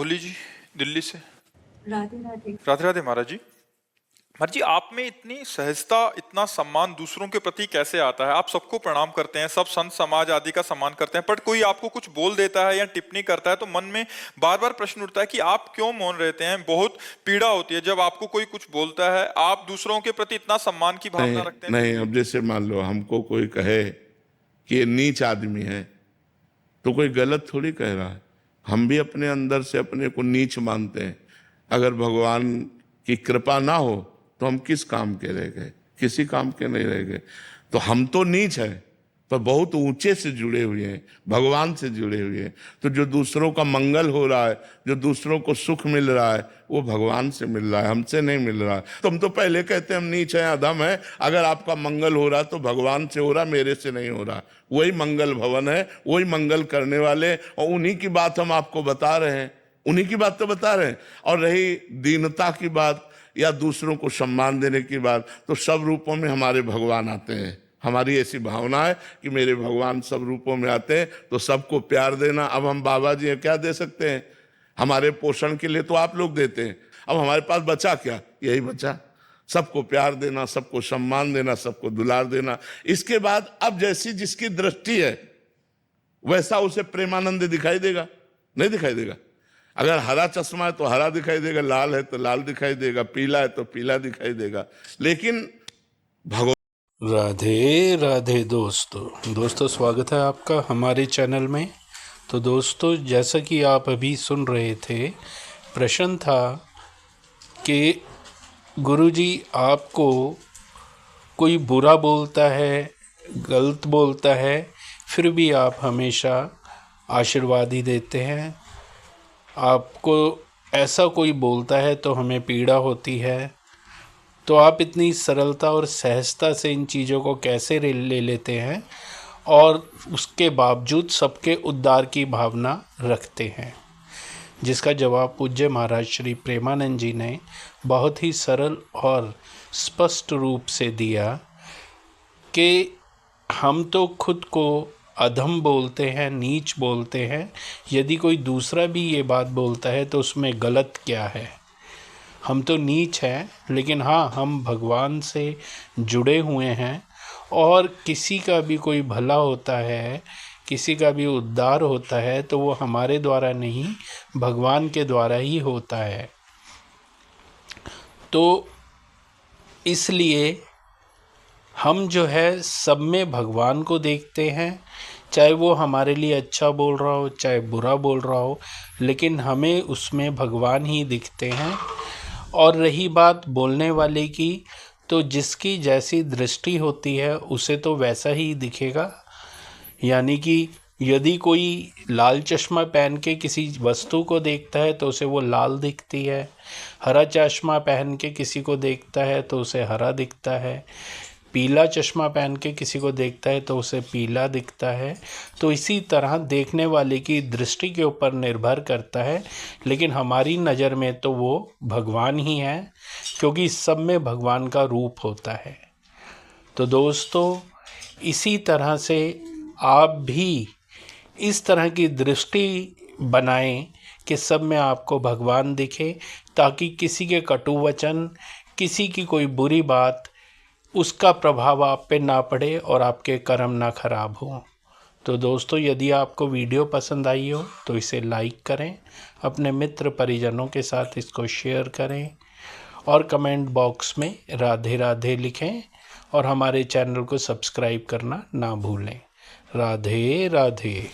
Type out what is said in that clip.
कोहली जी, दिल्ली से। राधे राधे। राधे राधे महाराज जी। महाराज जी, आप में इतनी सहजता, इतना सम्मान दूसरों के प्रति कैसे आता है? आप सबको प्रणाम करते हैं, सब संत समाज आदि का सम्मान करते हैं, पर कोई आपको कुछ बोल देता है या टिप्पणी करता है तो मन में बार बार प्रश्न उठता है कि आप क्यों मौन रहते हैं। बहुत पीड़ा होती है जब आपको कोई कुछ बोलता है। आप दूसरों के प्रति इतना सम्मान की भावना नहीं रखते हैं। नहीं, अब जैसे मान लो हमको कोई कहे कि ये नीच आदमी है, तो कोई गलत थोड़ी कह रहा है। हम भी अपने अंदर से अपने को नीच मानते हैं। अगर भगवान की कृपा ना हो तो हम किस काम के रह गए? किसी काम के नहीं रह गए। तो हम तो नीच हैं, पर बहुत ऊंचे से जुड़े हुए हैं, भगवान से जुड़े हुए हैं। तो जो दूसरों का मंगल हो रहा है, जो दूसरों को सुख मिल रहा है, वो भगवान से मिल रहा है, हमसे नहीं मिल रहा है। तुम तो पहले कहते हैं हम नीच हैं, अधम है। अगर आपका मंगल हो रहा है तो भगवान से हो रहा, मेरे से नहीं हो रहा। वही मंगल भवन है, वही मंगल करने वाले, और उन्हीं की बात हम आपको बता रहे हैं, उन्हीं की बात तो बता रहे हैं। और रही दीनता की बात या दूसरों को सम्मान देने की बात, तो सब रूपों में हमारे भगवान आते हैं। हमारी ऐसी भावना है कि मेरे भगवान सब रूपों में आते हैं, तो सबको प्यार देना। अब हम बाबा जी क्या दे सकते हैं? हमारे पोषण के लिए तो आप लोग देते हैं। अब हमारे पास बचा क्या? यही बचा, सबको प्यार देना, सबको सम्मान देना, सबको दुलार देना। इसके बाद अब जैसी जिसकी दृष्टि है वैसा उसे प्रेमानंद दिखाई देगा, नहीं दिखाई देगा। अगर हरा चश्मा है तो हरा दिखाई देगा, लाल है तो लाल दिखाई देगा, पीला है तो पीला दिखाई देगा। लेकिन भगवान राधे राधे दोस्तों, स्वागत है आपका हमारे चैनल में। तो दोस्तों, जैसा कि आप अभी सुन रहे थे, प्रश्न था कि गुरुजी आपको कोई बुरा बोलता है, गलत बोलता है, फिर भी आप हमेशा आशीर्वाद ही देते हैं। आपको ऐसा कोई बोलता है तो हमें पीड़ा होती है। तो आप इतनी सरलता और सहजता से इन चीज़ों को कैसे ले लेते हैं और उसके बावजूद सबके उद्धार की भावना रखते हैं? जिसका जवाब पूज्य महाराज श्री प्रेमानंद जी ने बहुत ही सरल और स्पष्ट रूप से दिया कि हम तो खुद को अधम बोलते हैं, नीच बोलते हैं। यदि कोई दूसरा भी ये बात बोलता है तो उसमें गलत क्या है? हम तो नीच हैं, लेकिन हाँ, हम भगवान से जुड़े हुए हैं। और किसी का भी कोई भला होता है, किसी का भी उद्धार होता है, तो वो हमारे द्वारा नहीं, भगवान के द्वारा ही होता है। तो इसलिए हम जो है सब में भगवान को देखते हैं, चाहे वो हमारे लिए अच्छा बोल रहा हो, चाहे बुरा बोल रहा हो, लेकिन हमें उसमें भगवान ही दिखते हैं। और रही बात बोलने वाले की, तो जिसकी जैसी दृष्टि होती है उसे तो वैसा ही दिखेगा। यानी कि यदि कोई लाल चश्मा पहन के किसी वस्तु को देखता है तो उसे वो लाल दिखती है, हरा चश्मा पहन के किसी को देखता है तो उसे हरा दिखता है, पीला चश्मा पहन के किसी को देखता है तो उसे पीला दिखता है। तो इसी तरह देखने वाले की दृष्टि के ऊपर निर्भर करता है, लेकिन हमारी नज़र में तो वो भगवान ही है, क्योंकि सब में भगवान का रूप होता है। तो दोस्तों, इसी तरह से आप भी इस तरह की दृष्टि बनाएं कि सब में आपको भगवान दिखे, ताकि किसी के कटु वचन, किसी की कोई बुरी बात, उसका प्रभाव आप पे ना पड़े और आपके कर्म ना खराब हो। तो दोस्तों, यदि आपको वीडियो पसंद आई हो तो इसे लाइक करें, अपने मित्र परिजनों के साथ इसको शेयर करें और कमेंट बॉक्स में राधे राधे लिखें, और हमारे चैनल को सब्सक्राइब करना ना भूलें। राधे राधे।